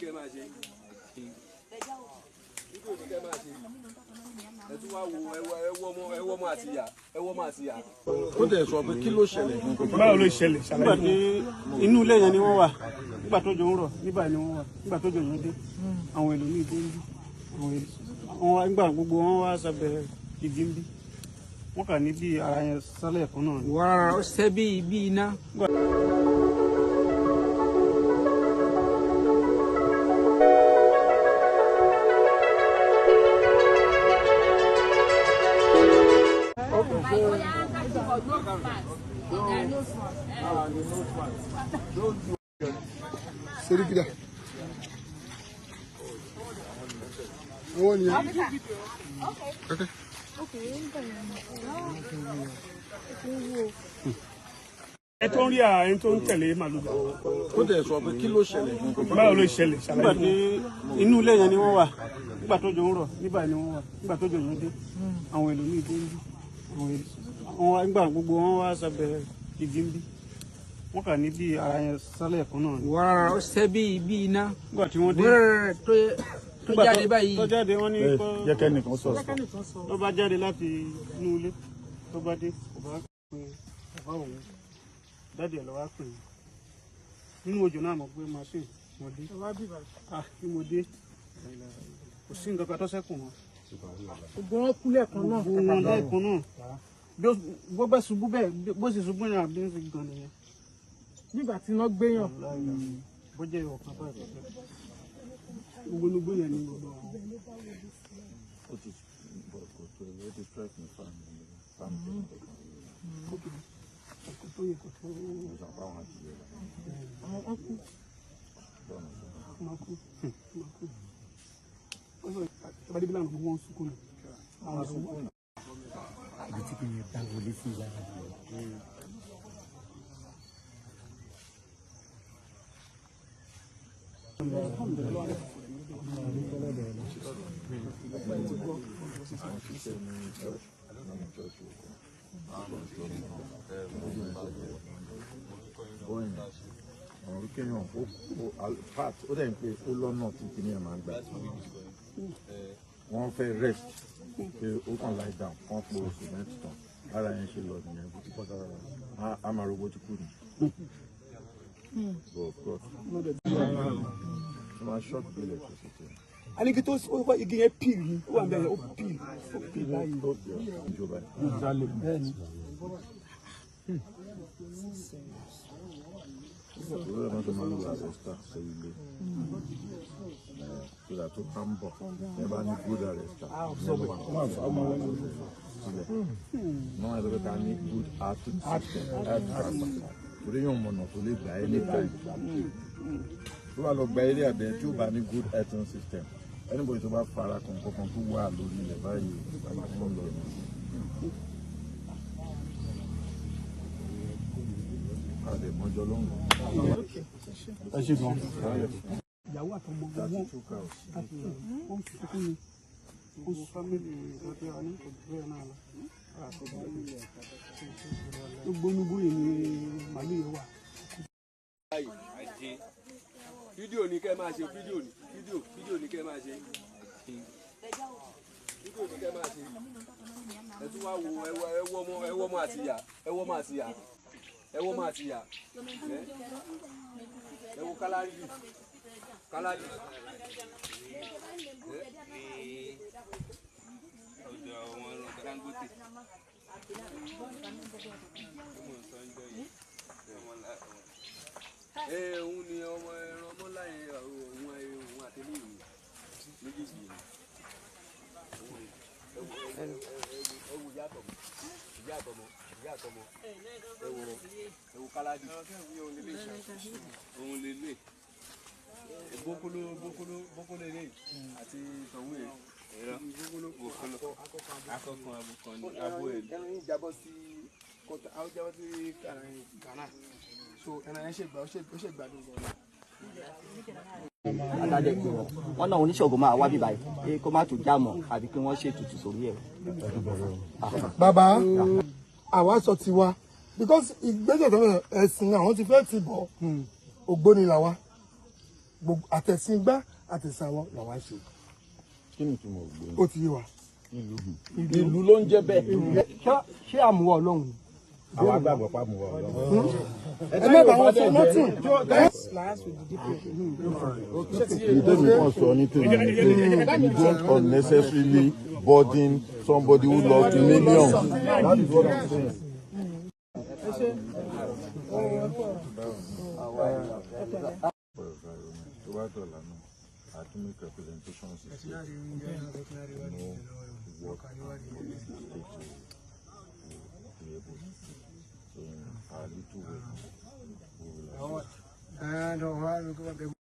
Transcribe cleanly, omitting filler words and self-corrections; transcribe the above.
kẹ́ máa ṣe. Fídíò ní kẹ́ máa ṣe. Ẹ tún wá wo ẹwọ́ ọmọ àti ìyá. Ẹwọ́ ọmọ àti ìyá. Ó dẹ̀ sọ pé kí ló ṣẹlẹ̀? Báwo ló ṣẹlẹ̀? Nígbà tí inú ilé yẹn ni wọ́n wà. Nígbà tó jò ń rọ̀, nígbà ni wọ́n wà. Nígbà tó jò yẹn dé, àwọn ẹlòmíì dé ń bí. Nígbà gbogbo wọn wá sábẹ́ igi ń bí. Wọ́n kà ní bí ara yẹn sálẹ̀ kan náà. Wàá ó ṣe bí iná. Serikida. Àwọn ni. Okay. Ẹ tó ń rí ẹni tó ń tẹ̀lé màlúù. Ó dẹ̀ sọ pé kí ló ṣẹlẹ̀? Báwo ló ṣẹlẹ̀? Nígbà tí inú ilé yẹn ni wọ́n wà. Nígbà tó jò ń rọ̀, nígbà ni wọ́n wà. Nígbà tó jò yẹn dé, àwọn ẹlòmíì dé ń bí. Nígbà gbogbo wọn wá sábẹ́ igi ń bí. Wọ́n kà ní bí ara yẹn sálẹ̀ kan náà. Wàá ó ṣe bí iná. Nígbà tí wọ́n dé. Tó jáde báyìí. Tó jáde wọ́n ní kó. Jẹ́ kẹ́nìkan sọ. Tó bá jáde láti inú ilé, tó bá dé, kò bá pè bàbá òun. Dáàdì ẹ̀ lọ wá pè é. Nínú òjò náà mọ̀ pé machine mo dé. Bí mo dé, kò sí nǹkan kan tó ṣẹ́kù mọ́. Gbogbo wọn kú lẹ́ẹ̀kan náà. Gbogbo wọn lẹ́ẹ̀kan náà. Bó bá ṣubú bẹ́ẹ̀, bó ṣe ṣubú yẹn àbí ń fi gan nìyẹn. Nígbà tí iná gbéyàn. Bó jẹ́ ọ̀kan báyìí. Gbogbo ológbó yẹn ni gbogbo àwọn. Ó ti strike me family. Tó yẹ kó tó. Àwọn kú. Máa kú. Ìbádé bí láwọn gbogbo wọn sunkún ni. Àwọn sunkún. Ibi tí kìíní ta wọlé sí ìyá rẹ̀. Àwọn kéèyàn ó dẹ̀ ń pé ó lọ́nà tí kìíní ẹ̀ máa ń gbà. Wọ́n fẹ́ rest pé ó kàn lie down wọ́n po cement tán lára yẹn ṣe lọ nìyẹn bó ti pọ̀ sára rẹ̀ á máa robó ti kú ni. But of course wọ́n máa ṣọ́ọ̀kì bílẹ̀ tó ṣe tẹ̀. Anigi tó igi yẹn pìl ni ó wà bẹ́ẹ̀ ó pìl láyé. Ìjọba ìwé náà tó máa ń lo àrẹ́sítà sí ilé ìgbà tó bá ń bọ̀ ẹ bá ní good àrẹ́sítà sílẹ̀ náà ẹ lọ́pẹ́ ká ní good heart system torí yóò mọ̀nà tó lè gbà ẹ́ níta tó bá lọ gba eré àbẹ̀ tí ó bá ní good heart system anybody tó bá fara kankan tó wà lórí ilẹ̀ báyìí bàbá tó ń lọ ní. Àlè mọ́jọ́ lọ́hùn. Ẹ ṣe gan. Ìyàwó àtọmọ gbogbo wọn sunkún ni. Wọ́n sọ fámìlì ìgbàgbé wa ní ìgbàgbé náà lọ. Gbogbo onúgbó yìí ni màálù yìí wà. Fídíò ní kẹ́ máa ṣe fídíò ní kẹ́ máa ṣe. Fídíò ní kẹ́ máa ṣe. Ẹ tún wá wo ẹwọ́ ọmọ àti ìyá. Ẹwọ́ ọmọ àti ìyá. Ẹwọ́ máa ti yà ẹwọ́ kálárì òun ni ọmọ ẹran ọmọláyé òun àtẹlẹ ìwé méjèèjì yìí ẹwù ìyá àtọmọ ẹwù káládì òun lè lè bókóló lè àti tọ̀hún ẹ̀ bókóló akọkàn abùkàn ní abo ẹ̀ ẹran yìí jábọ́ sí kọta àwọn jábọ́ sí Ghana so ẹran yẹn ó ṣègbádùn gan-an. Adájọ́ pé wọ́n náà oníṣègùn máa wá bíbá yìí kó má tún já mọ́ àbí kí wọ́n ṣètùtù sórí ẹ̀. Bàbá àwa sọ tiwa because ìgbésẹ̀ tó ń ẹ̀sìn àwọn ti fẹ́ ti bọ̀ ògbóni làwa gbogbo àtẹ̀síngbá àtẹ̀sàwọ̀ làwọn ṣe. kí ni ìtumọ̀ ògbóni. ó ti yé wa. ìlú ló ń jẹ́ bẹ́ẹ̀. ṣé àmúwá ọlọ́run ni. àwa gbàgbọ́ pa àmúwá ọlọ́run. ẹ má bàa wọn sọ nothing. nítorí kan sọ ní tèmi you don't unnecessarily burden somebody who lost millions. That is what I'm saying. tó bá dọ̀là náà I can make representations to know what to be able to. So in our little way, we will